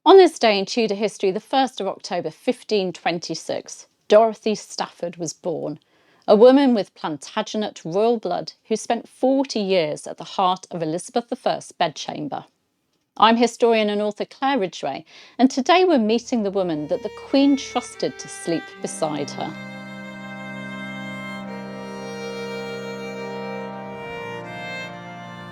On this day in Tudor history, the 1st of October 1526, Dorothy Stafford was born, a woman with Plantagenet royal blood who spent 40 years at the heart of Elizabeth I's bedchamber. I'm historian and author Claire Ridgway, and today we're meeting the woman that the Queen trusted to sleep beside her.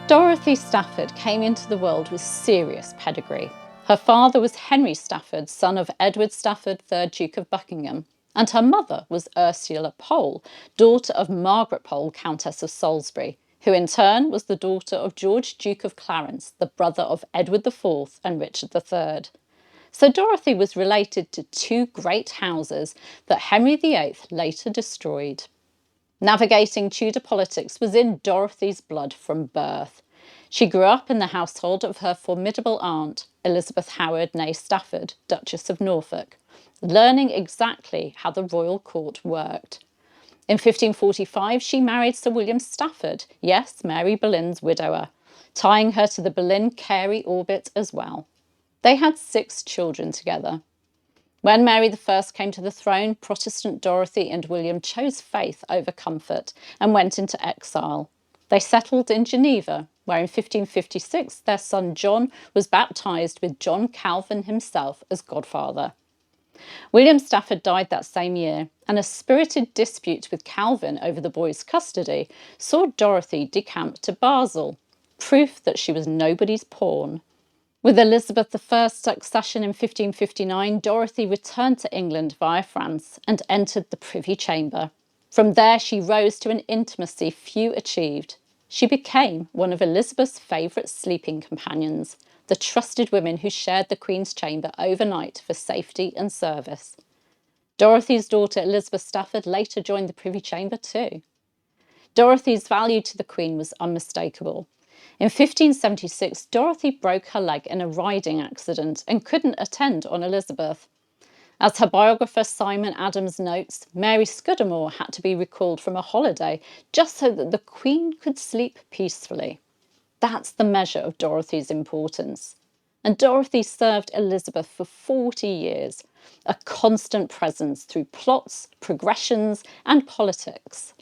Dorothy Stafford came into the world with serious pedigree. Her father was Henry Stafford, son of Edward Stafford, 3rd Duke of Buckingham, and her mother was Ursula Pole, daughter of Margaret Pole, Countess of Salisbury, who in turn was the daughter of George, Duke of Clarence, the brother of Edward IV and Richard III. So Dorothy was related to two great houses that Henry VIII later destroyed. Navigating Tudor politics was in Dorothy's blood from birth. She grew up in the household of her formidable aunt, Elizabeth Howard née Stafford, Duchess of Norfolk, learning exactly how the royal court worked. In 1545, she married Sir William Stafford, yes, Mary Boleyn's widower, tying her to the Boleyn-Carey orbit as well. They had 6 children together. When Mary I came to the throne, Protestant Dorothy and William chose faith over comfort and went into exile. They settled in Geneva, where in 1556 their son John was baptised with John Calvin himself as godfather. William Stafford died that same year, and a spirited dispute with Calvin over the boy's custody saw Dorothy decamp to Basel, proof that she was nobody's pawn. With Elizabeth I's accession in 1559, Dorothy returned to England via France and entered the Privy Chamber. From there, she rose to an intimacy few achieved. She became one of Elizabeth's favourite sleeping companions, the trusted women who shared the Queen's chamber overnight for safety and service. Dorothy's daughter Elizabeth Stafford later joined the Privy Chamber too. Dorothy's value to the Queen was unmistakable. In 1576, Dorothy broke her leg in a riding accident and couldn't attend on Elizabeth. As her biographer Simon Adams notes, Mary Scudamore had to be recalled from a holiday just so that the Queen could sleep peacefully. That's the measure of Dorothy's importance. And Dorothy served Elizabeth for 40 years, a constant presence through plots, progressions, and politics.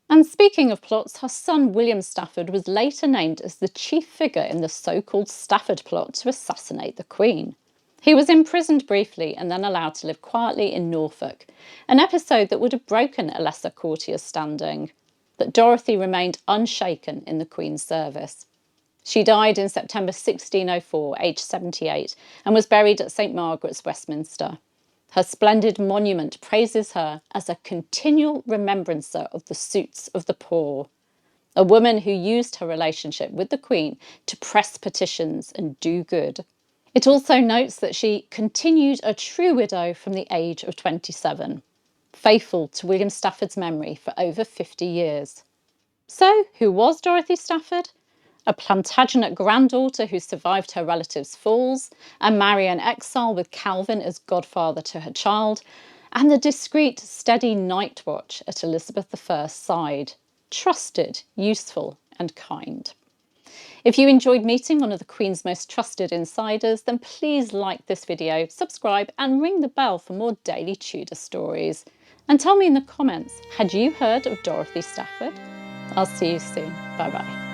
And speaking of plots, her son William Stafford was later named as the chief figure in the so-called Stafford Plot to assassinate the Queen. He was imprisoned briefly and then allowed to live quietly in Norfolk, an episode that would have broken a lesser courtier's standing. But Dorothy remained unshaken in the Queen's service. She died in September 1604, aged 78, and was buried at St Margaret's, Westminster. Her splendid monument praises her as a continual remembrancer of the suits of the poor, a woman who used her relationship with the Queen to press petitions and do good. It also notes that she continued a true widow from the age of 27, faithful to William Stafford's memory for over 50 years. So, who was Dorothy Stafford? A Plantagenet granddaughter who survived her relatives' falls, a Marian exile with Calvin as godfather to her child, and the discreet, steady night watch at Elizabeth I's side. Trusted, useful, and kind. If you enjoyed meeting one of the Queen's most trusted insiders, then please like this video, subscribe, and ring the bell for more daily Tudor stories. And tell me in the comments, had you heard of Dorothy Stafford? I'll see you soon. Bye bye.